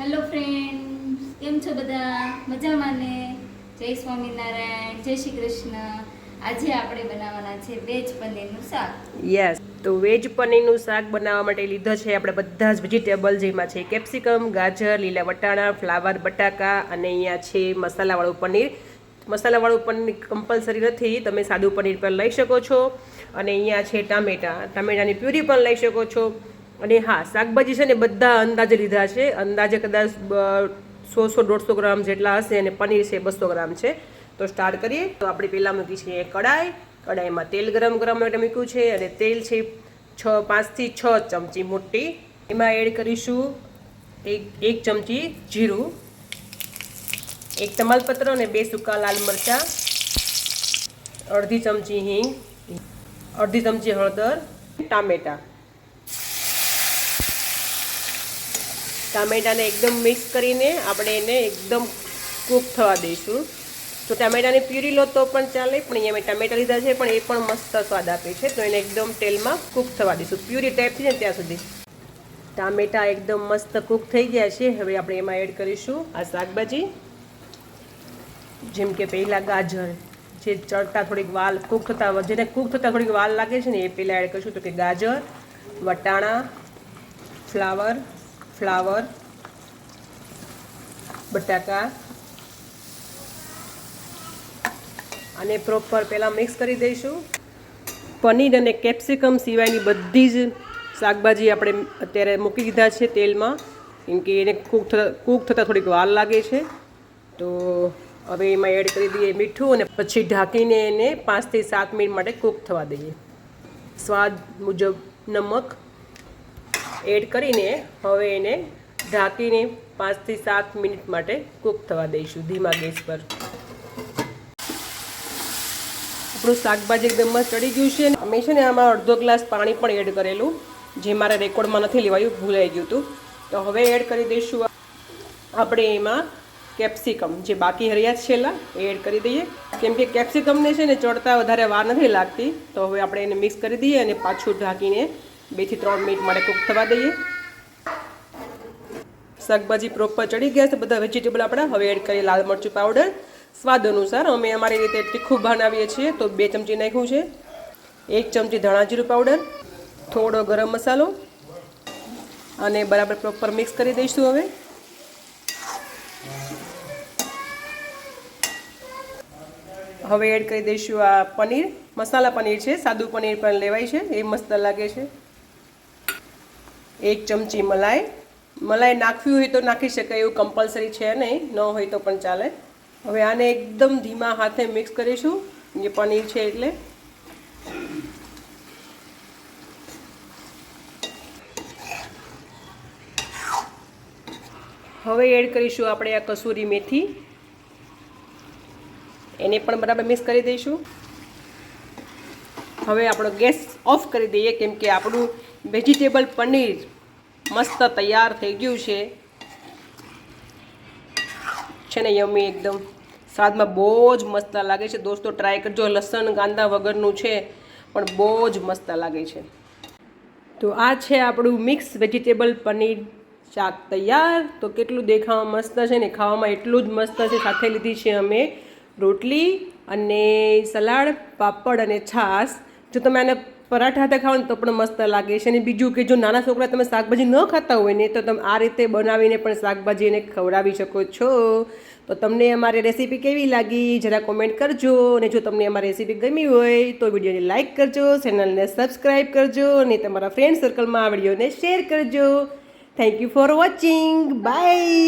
Hello friends, કેમ છો બધા? મજામાં ને? જય સ્વામિનારાયણ, જય શ્રી કૃષ્ણ. આજે આપણે બનાવવાના છે વેજ પનીરનું શાક. યસ, તો વેજ પનીરનું શાક બનાવવા માટે લીધો છે આપણે બધા જ વેજીટેબલ, જેમાં છે કેપ્સિકમ, ગાજર, લીલા વટાણા, ફ્લાવર, બટાકા અને અહીંયા છે મસાલાવાળું પનીર. મસાલાવાળું પનીર કમ્પલસરી નથી, તમે સાદું પનીર પણ લઈ શકો છો. અને અહીંયા છે ટામેટાની પ્યુરી પણ લઈ શકો છો. અને હા, શાકભાજી છે ને બધા અંદાજે લીધા છે. અંદાજે કદાચ 100-150 ગ્રામ જેટલા હશે અને પનીર છે 200 ગ્રામ છે. તો સ્ટાર્ટ કરીએ. તો આપણે પહેલાં મૂકી છે કડાઈમાં તેલ ગરમ કરવા માટે મૂક્યું છે અને તેલ છે 5 થી 6 ચમચી મોટી. એમાં એડ કરીશું એક ચમચી જીરું, 1 તમાલપત્ર અને 2 સૂકા લાલ મરચાં, અડધી ચમચી હિંગ, અડધી ચમચી હળદર, ટામેટાને એકદમ મિક્સ કરીને આપણે એને એકદમ કૂક થવા દઈશું. તો ટામેટાની પ્યુરી લો તો પણ ચાલે, પણ અહીંયા મેં ટામેટા લીધા છે પણ એ પણ મસ્ત સ્વાદ આપે છે. તો એને એકદમ તેલમાં કૂક થવા દઈશું, પ્યુરી ટાઈપ છે ને ત્યાં સુધી. ટામેટા એકદમ મસ્ત કૂક થઈ ગયા છે. હવે આપણે એમાં એડ કરીશું આ શાકભાજી, જેમ કે પહેલાં ગાજર, જે ચડતા થોડીક વાલ કૂક થતાં, જેને કૂક થતાં થોડીક વાલ લાગે છે ને એ પહેલાં એડ કરીશું. તો કે ગાજર, વટાણા, ફ્લાવર, બટાકા અને પ્રોપર પહેલાં મિક્સ કરી દઈશું. પનીર અને કેપ્સિકમ સિવાયની બધી જ શાકભાજી આપણે અત્યારે મૂકી દીધા છે તેલમાં, કેમ કે એને કૂક થતાં થોડીક વાર લાગે છે. તો હવે એમાં એડ કરી દઈએ મીઠું અને પછી ઢાંકીને એને 5 થી 7 મિનિટ માટે કૂક થવા દઈએ. સ્વાદ મુજબ નમક એડ કરીને હવે એને ઢાંકીને 5 થી 7 મિનિટ માટે કૂક થવા દઈશું ધીમા ગેસ પર. આપણું શાકભાજી એકદમ મસ્ત ચડી ગયું છે. અમે છે ને આમાં અડધો ગ્લાસ પાણી પણ એડ કરેલું, જે મારા રેકોર્ડમાં નથી લેવાયું, ભૂલાઈ ગયું હતું. તો હવે એડ કરી દઈશું આપણે એમાં કેપ્સિકમ, જે બાકી રહ્યા છેલ્લા એ એડ કરી દઈએ. કેમ કે કેપ્સિકમને છે ને ચડતા વધારે વાર નથી લાગતી. તો હવે આપણે એને મિક્સ કરી દઈએ અને પાછું ઢાંકીને 2 થી 3 મિનિટ માટે કૂક થવા દઈએ. શાકભાજી પ્રોપર ચડી ગયા છે બધા વેજીટેબલ આપણા. હવે એડ કરીએ લાલ મરચું પાવડર સ્વાદ અનુસાર. અમે અમારી રીતે તીખું બનાવીએ છીએ તો 2 ચમચી નાખ્યું છે. 1 ચમચી ધાણા જીરું પાવડર, થોડો ગરમ મસાલો અને બરાબર પ્રોપર મિક્સ કરી દઈશું. હવે એડ કરી દઈશું આ પનીર. મસાલા પનીર છે, સાદું પનીર પણ લેવાય છે, એ મસ્ત લાગે છે. 1 ચમચી મલાઈ નાખવી હોય તો નાખી શકાય, એવું કમ્પલસરી છે નહીં, ન હોય તો પણ ચાલે. હવે આને એકદમ ધીમા હાથે મિક્સ કરીશું, જે પનીર છે એટલે. હવે એડ કરીશું આપણે આ કસૂરી મેથી, એને પણ બરાબર મિક્સ કરી દઈશું. હવે આપણો ગેસ ઓફ કરી દઈએ, કેમ કે આપણું વેજીટેબલ પનીર મસ્ત તૈયાર થઈ ગયું છે ને યમ્મી એકદમ. સ્વાદમાં બહુ જ મસ્ત લાગે છે દોસ્તો, ટ્રાય કરજો. લસણ કાંદા વગરનું છે પણ બહુ જ મસ્ત લાગે છે. તો આ છે આપણું મિક્સ વેજીટેબલ પનીર શાક તૈયાર. તો કેટલું દેખાવામાં મસ્ત છે ને ખાવામાં એટલું જ મસ્ત છે. સાથે લીધી છે અમે રોટલી અને સલાડ, પાપડ અને છાશ. જો તમે આને પરાઠા હાથે ખાઓ ને તો પણ મસ્ત લાગે છે. અને બીજું કે જો નાના છોકરા તમે શાકભાજી ન ખાતા હોય ને તો તમે આ રીતે બનાવીને પણ શાકભાજી એને ખવડાવી શકો છો. તો તમને અમારી રેસીપી કેવી લાગી જરા કોમેન્ટ કરજો. અને જો તમને અમારી રેસીપી ગમી હોય તો વિડીયોને લાઇક કરજો, ચેનલને સબસ્ક્રાઈબ કરજો અને તમારા ફ્રેન્ડ સર્કલમાં આ વિડીયોને શેર કરજો. Thank you for watching. By.